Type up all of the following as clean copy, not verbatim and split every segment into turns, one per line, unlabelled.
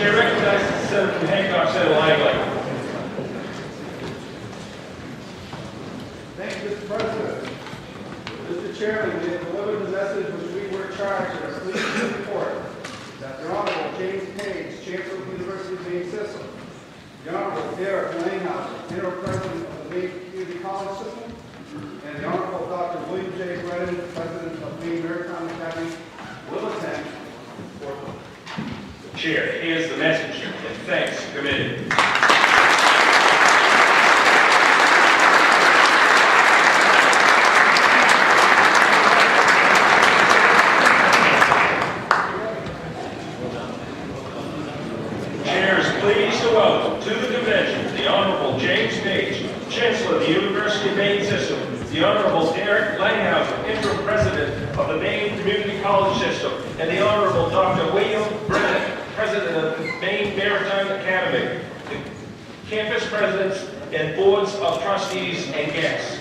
Chair recognizes Senator from Hancock, Senator Langley.
Thank you, Mr. President. Mr. Chairman, we have delivered the message which we were charged and are pleased to report that the Honorable James Page, Chancellor of the University of Maine System, the Honorable Derek Langhausen, Interim President of the Maine Community College System, and the Honorable Dr. William J. Brennan, President of Maine Maritime Academy, will attend.
Chair, here's the message, and thanks, committee. Chair is pleased to welcome to the convention the Honorable James Page, Chancellor of the University of Maine System, the Honorable Derek Langhausen, Interim President of the Maine Community College System, and the Honorable Dr. William Brennan, President of the Maine Maritime Academy, the campus presidents and boards of trustees and guests.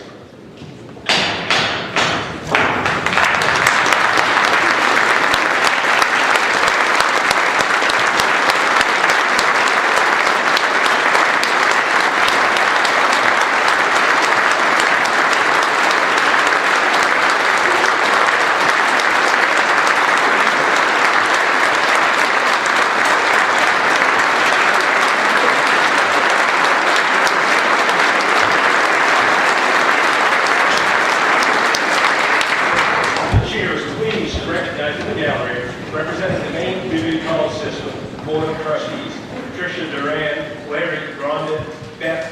Representing the Maine Community College System, Board of Trustees, Patricia Duran, Larry Grondin, Beth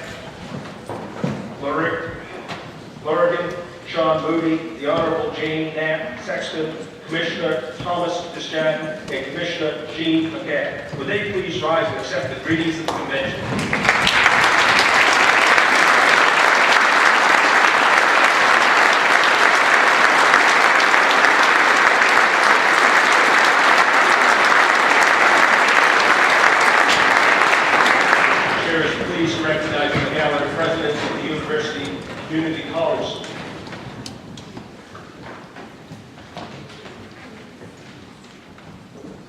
Lurigan, Sean Moody, the Honorable Jane Knapp Sexton, Commissioner Thomas Desjardins, and Commissioner Jean McCann. Would they please rise and accept the greetings of the convention? Please recognize the gallery presidents of the University Community College.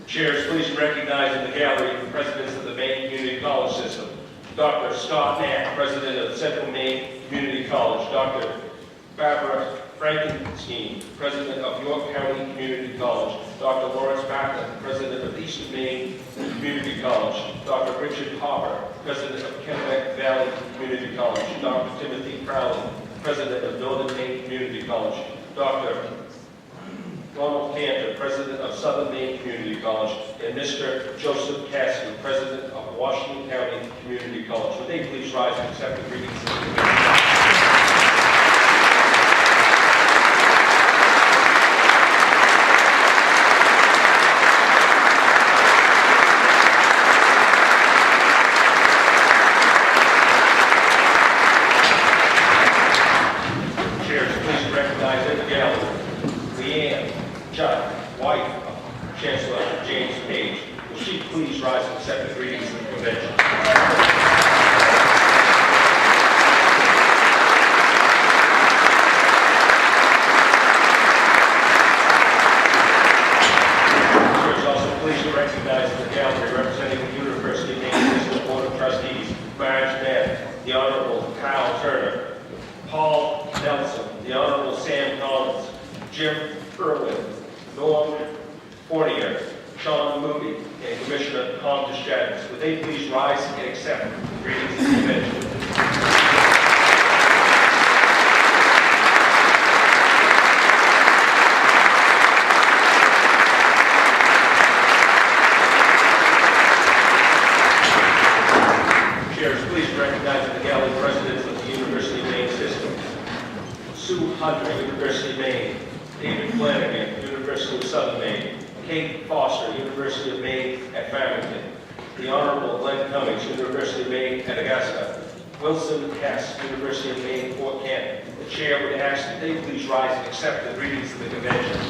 Chairs, please recognize in the gallery the presidents of the Maine Community College System. Dr. Scott Knapp, President of Central Maine Community College. Dr. Barbara Frankenstein, President of York County Community College. Dr. Lawrence Backlund, President of Eastern Maine Community College. Dr. Richard Hopper, President of Kennebec Valley Community College. Dr. Timothy Crowley, President of Northern Maine Community College. Dr. Ronald Cantor, President of Southern Maine Community College. And Mr. Joseph Cassidy, President of Washington County Community College. Would they please rise and accept the greetings of the committee? Wife of Chancellor James Page. Will she please rise and accept the greetings of the convention? Chair is also pleased to recognize in the gallery representing the University of Maine System Board of Trustees, Marriage Man, the Honorable Kyle Turner, Paul Nelson, the Honorable Sam Collins, Jim Irwin, Norm Fournier, Sean Moody, and Commissioner Tom Desjardins. Would they please rise and accept the greetings of the convention? Chairs, please recognize the gallery presidents of the University of Maine System. Sue Hunter, University of Maine. David Flanagan, University of Southern Maine. Kate Foster, University of Maine at Farmington. The Honorable Glenn Cummings, University of Maine at Augusta. Wilson Hess, University of Maine, Fort Kent. The Chair would ask that they please rise and accept the greetings of the convention.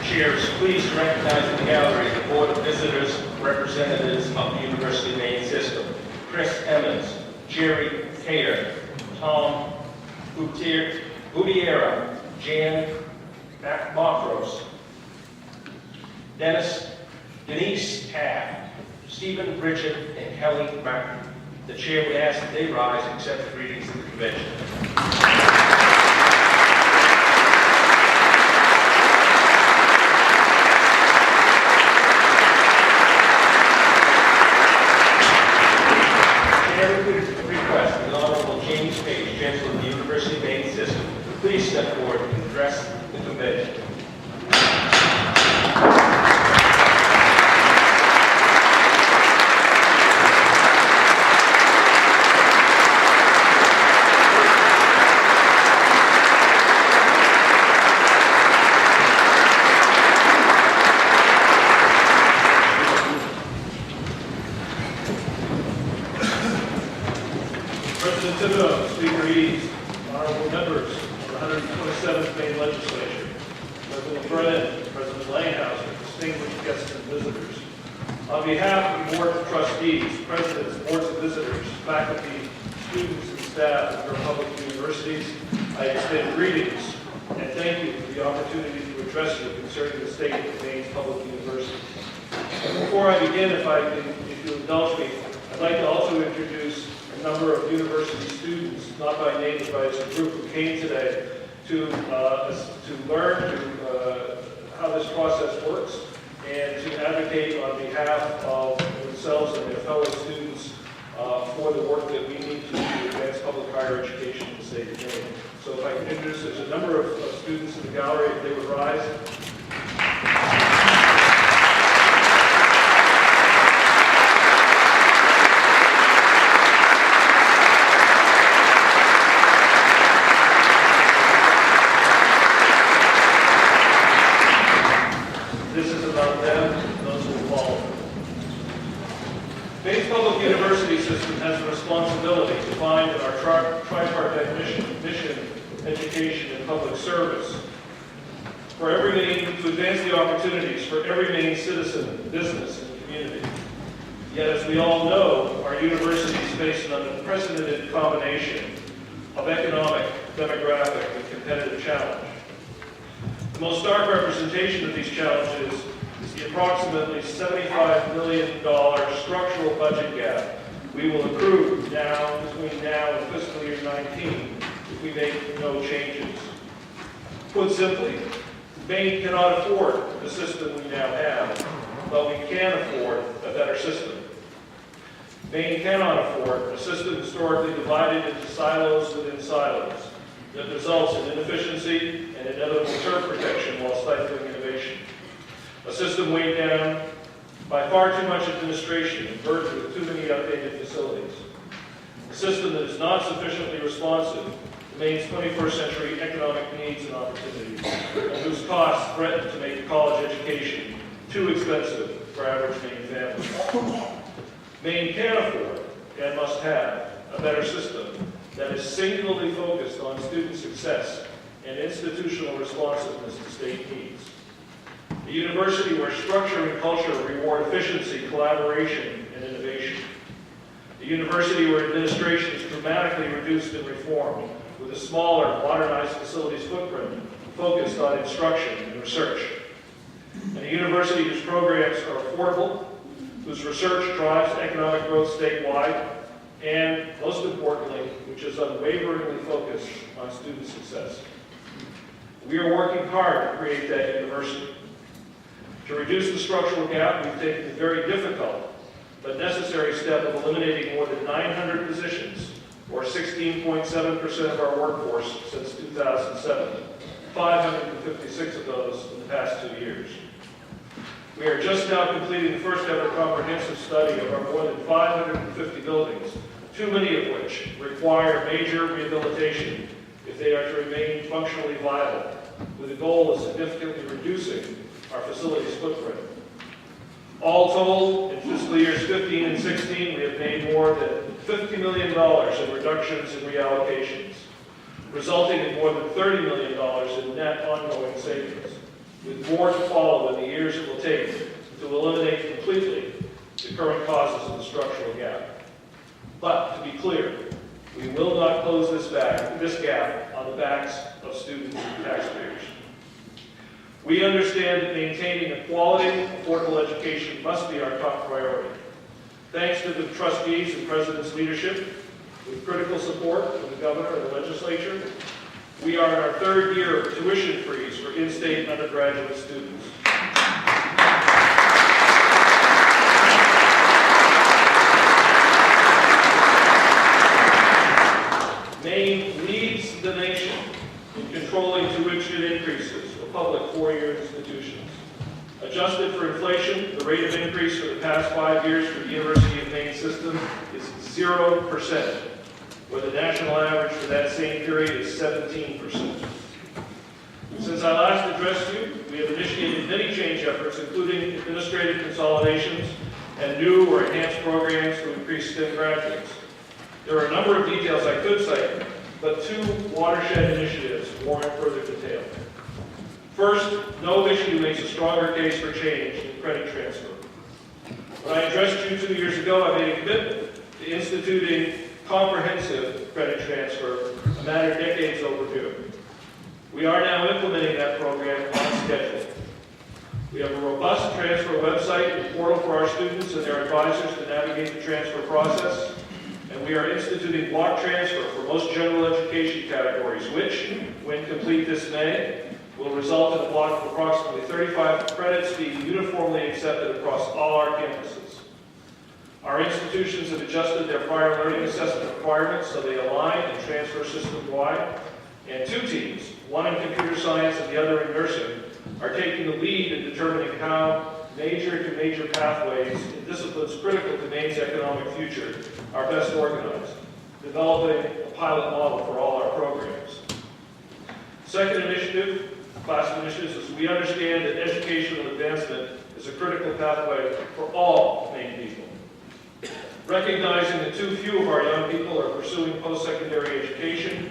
Chairs, please recognize in the gallery the Board of Visitors, representatives of the University of Maine. Maine system. Chris Emmons, Jerry Cater, Tom Gutierrez, Jan Macros, Denise Taft, Stephen Bridget, and Kelly Martin. The chair would ask that they rise and accept the greetings of the convention. Request the Honorable James Page, Chancellor of the University of Maine System, please step forward and address the convention.
President Thibodeau, Speaker Eads, honorable members of the 127th Maine Legislature, President Brennan, President Langhauser, distinguished guests and visitors. On behalf of the Board of Trustees, Presidents, Boards of Visitors, faculty, students, and staff of our public universities, I extend greetings and thank you for the opportunity to address you concerning the state of Maine's public universities. Before I begin, if you'll indulge me, I'd like to also introduce a number of university students, not by name, but as a group who came today to learn how this process works and to advocate on behalf of themselves and their fellow students for the work that we need to do to advance public higher education in the state of Maine. So if I can introduce, there's a number of students in the gallery, if they would rise. This is about them and those who will follow. Maine's public university system has a responsibility defined in our tripartite mission, education, and public service for every Maine, to advance the opportunities for every Maine citizen, business, and community. Yet, as we all know, our universities face an unprecedented combination of economic, demographic, and competitive challenge. The most stark representation of these challenges is the approximately $75 million structural budget gap we will accrue between now and fiscal year 19 if we make no changes. Put simply, Maine cannot afford the system we now have, but we can afford a better system. Maine cannot afford a system historically divided into silos within silos that results in inefficiency and inevitable turf protection while stifling innovation. A system weighed down by far too much administration and burdened with too many outdated facilities. A system that is not sufficiently responsive to Maine's 21st century economic needs and opportunities, and whose costs threaten to make a college education too expensive for average Maine families. Maine can afford and must have a better system that is singularly focused on student success and institutional responsiveness to state needs. A university where structure and culture reward efficiency, collaboration, and innovation. A university where administration is dramatically reduced and reformed with a smaller, modernized facilities footprint focused on instruction and research. And a university whose programs are affordable, whose research drives economic growth statewide, and most importantly, which is unwaveringly focused on student success. We are working hard to create that university. To reduce the structural gap, we've taken the very difficult but necessary step of eliminating more than 900 positions, or 16.7% of our workforce since 2007, 556 of those in the past 2 years. We are just now completing the first ever comprehensive study of our more than 550 buildings, too many of which require major rehabilitation if they are to remain functionally viable, with the goal of significantly reducing our facilities footprint. All told, in fiscal years 15 and 16, we have made more than $50 million in reductions and reallocations, resulting in more than $30 million in net ongoing savings, with more to follow in the years it will take to eliminate completely the current causes of the structural gap. But to be clear, we will not close this gap on the backs of students and taxpayers. We understand that maintaining a quality, affordable education must be our top priority. Thanks to the trustees and president's leadership, with critical support from the governor and the legislature, we are in our third year of tuition freeze for in-state undergraduate students. Maine leads the nation in controlling tuition increases for public four-year institutions. Adjusted for inflation, the rate of increase for the past 5 years for the University of Maine system is 0%, where the national average for that same period is 17%. Since I last addressed you, we have initiated many change efforts, including administrative consolidations and new or enhanced programs to increase STEM graduates. There are a number of details I could cite, but two watershed initiatives warrant further detail. First, no issue makes a stronger case for change than credit transfer. When I addressed you 2 years ago, I made a commitment to instituting comprehensive credit transfer, a matter decades overdue. We are now implementing that program on schedule. We have a robust transfer website and portal for our students and their advisors to navigate the transfer process, and we are instituting block transfer for most general education categories, which, when complete this May, will result in a block of approximately 35 credits being uniformly accepted across all our campuses. Our institutions have adjusted their prior learning assessment requirements so they align and transfer system-wide, and two teams, one in computer science and the other in nursing, are taking the lead in determining how major-to-major pathways in disciplines critical to Maine's economic future are best organized, developing a pilot model for all our programs. Second initiative, class of initiatives, is we understand that educational advancement is a critical pathway for all Maine people. Recognizing that too few of our young people are pursuing post-secondary education,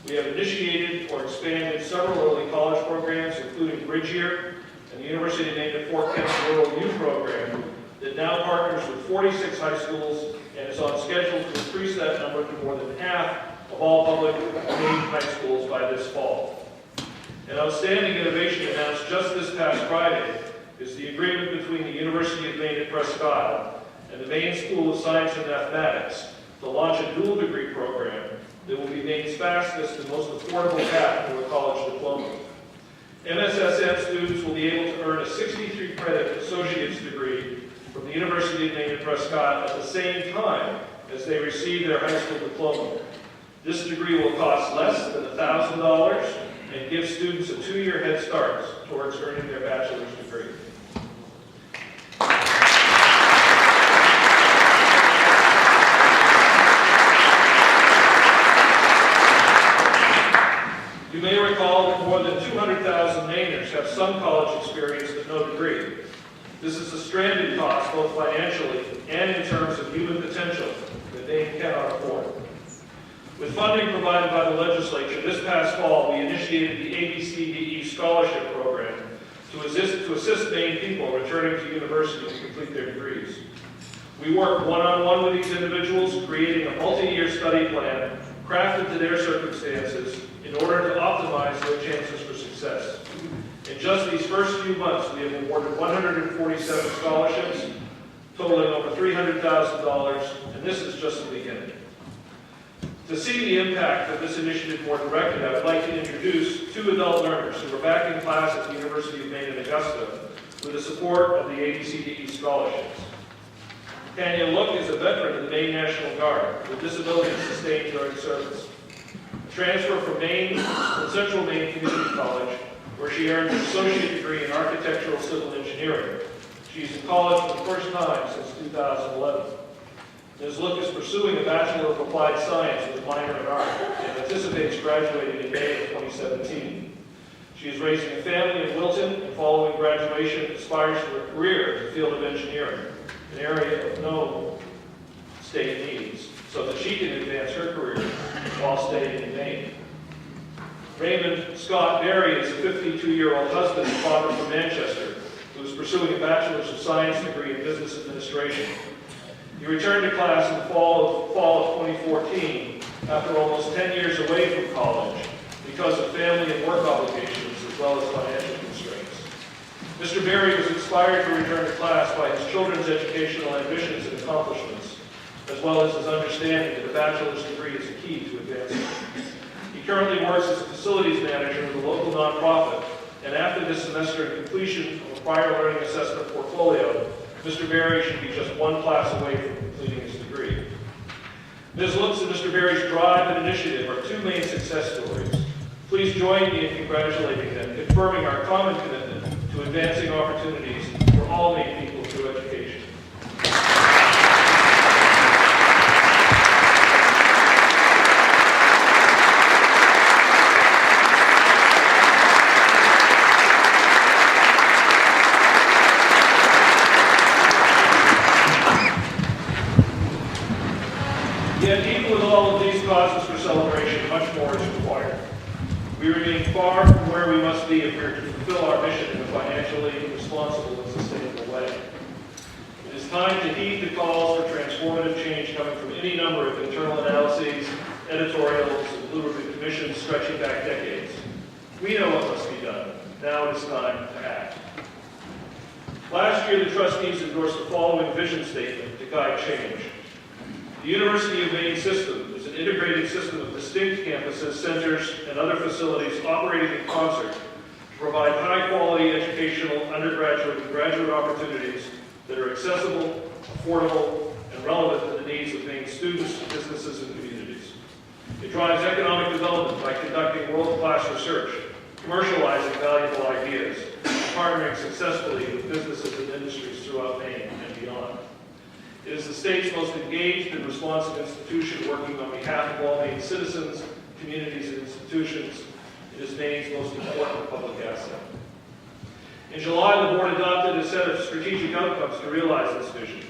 we have initiated or expanded several early college programs, including Bridge Year and the University of Maine at Fort Kent Rural Youth Program that now partners with 46 high schools and is on schedule to increase that number to more than half of all public Maine high schools by this fall. An outstanding innovation announced just this past Friday is the agreement between the University of Maine at Prescott and the Maine School of Science and Mathematics to launch a dual degree program that will be Maine's fastest and most affordable path to a college diploma. MSSM students will be able to earn a 63-credit associate's degree from the University of Maine at Prescott at the same time as they receive their high school diploma. This degree will cost less than $1,000 and give students a 2-year head start towards earning their bachelor's degree. You may recall that more than 200,000 Mainers have some college experience but no degree. This is a stranded cost, both financially and in terms of human potential, that Maine cannot afford. With funding provided by the legislature, this past fall we initiated the ABCDE Scholarship Program to assist Maine people returning to university to complete their degrees. We work one-on-one with these individuals, creating a multi-year study plan crafted to their circumstances in order to optimize their chances for success. In just these first few months, we have awarded 147 scholarships, totaling over $300,000, and this is just the beginning. To see the impact of this initiative more directly, I would like to introduce two adult learners who are back in class at the University of Maine in Augusta with the support of the ABCDE scholarships. Tanya Look is a veteran of the Maine National Guard with disabilities sustained during service. A transfer from Central Maine Community College, where she earned an associate degree in architectural civil engineering. She's in college for the first time since 2011. Ms. Look is pursuing a Bachelor of Applied Science with a minor in art and anticipates graduating in May of 2017. She is raising a family in Wilton and following graduation aspires for a career in the field of engineering, an area of known state needs, so that she can advance her career while staying in Maine. Raymond Scott Berry is a 52-year-old husband and father from Manchester who is pursuing a Bachelor's of Science degree in Business Administration. He returned to class in the fall of 2014 after almost 10 years away from college because of family and work obligations as well as financial constraints. Mr. Berry was inspired to return to class by his children's educational ambitions and accomplishments, as well as his understanding that a bachelor's degree is a key to advancement. He currently works as a facilities manager with a local nonprofit, and after this semester and completion of a prior learning assessment portfolio, Mr. Berry should be just one class away from completing his degree. Ms. Looks and Mr. Berry's drive and initiative are two main success stories. Please join me in congratulating them, confirming our common commitment to advancing opportunities for all Maine people through education. Yet, even with all of these causes for celebration, much more is required. We remain far from where we must be if we are to fulfill our mission in a financially responsible and sustainable way. It is time to heed the calls for transformative change coming from any number of internal analyses, editorials, and blue ribbon commissions stretching back decades. We know what must be done. Now it is time to act. Last year, the trustees endorsed the following vision statement to guide change. The University of Maine system is an integrated system of distinct campuses, centers, and other facilities operating in concert to provide high-quality educational undergraduate and graduate opportunities that are accessible, affordable, and relevant to the needs of Maine students, businesses, and communities. It drives economic development by conducting world-class research, commercializing valuable ideas, and partnering successfully with businesses and industries throughout Maine and beyond. It is the state's most engaged and responsive institution working on behalf of all Maine citizens, communities, and institutions. It is Maine's most important public asset. In July, the board adopted a set of strategic outcomes to realize this vision.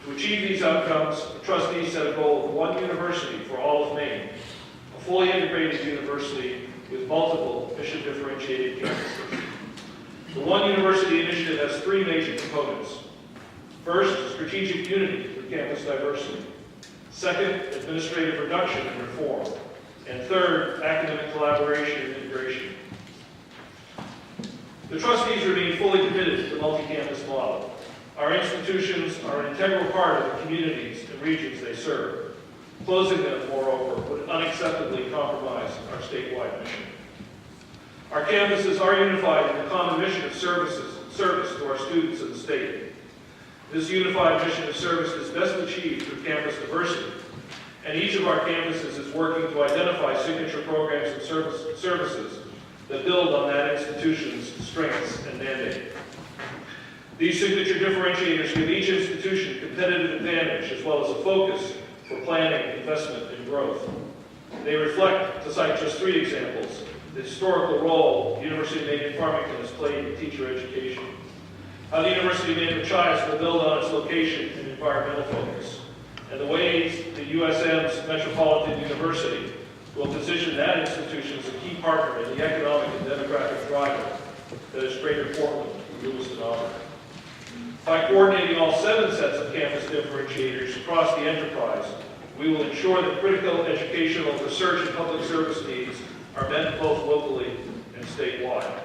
To achieve these outcomes, the trustees set a goal of one university for all of Maine, a fully integrated university with multiple mission-differentiated campuses. The One University Initiative has three major components. First, strategic unity through campus diversity. Second, administrative reduction and reform. And third, academic collaboration and integration. The trustees remain fully committed to the multi-campus model. Our institutions are an integral part of the communities and regions they serve. Closing them, moreover, would unacceptably compromise our statewide mission. Our campuses are unified in the common mission of service to our students and the state. This unified mission of service is best achieved through campus diversity, and each of our campuses is working to identify signature programs and services that build on that institution's strengths and mandate. These signature differentiators give each institution competitive advantage as well as a focus for planning, investment, and growth. They reflect, to cite just three examples, the historical role the University of Maine in Farmington has played in teacher education, how the University of Maine will build on its location and environmental focus, and the ways the USM's Metropolitan University will position that institution as a key partner in the economic and demographic driver that is Greater Portland, Lewiston, Auburn. By coordinating all 7 sets of campus differentiators across the enterprise, we will ensure that critical educational, research, and public service needs are met both locally and statewide.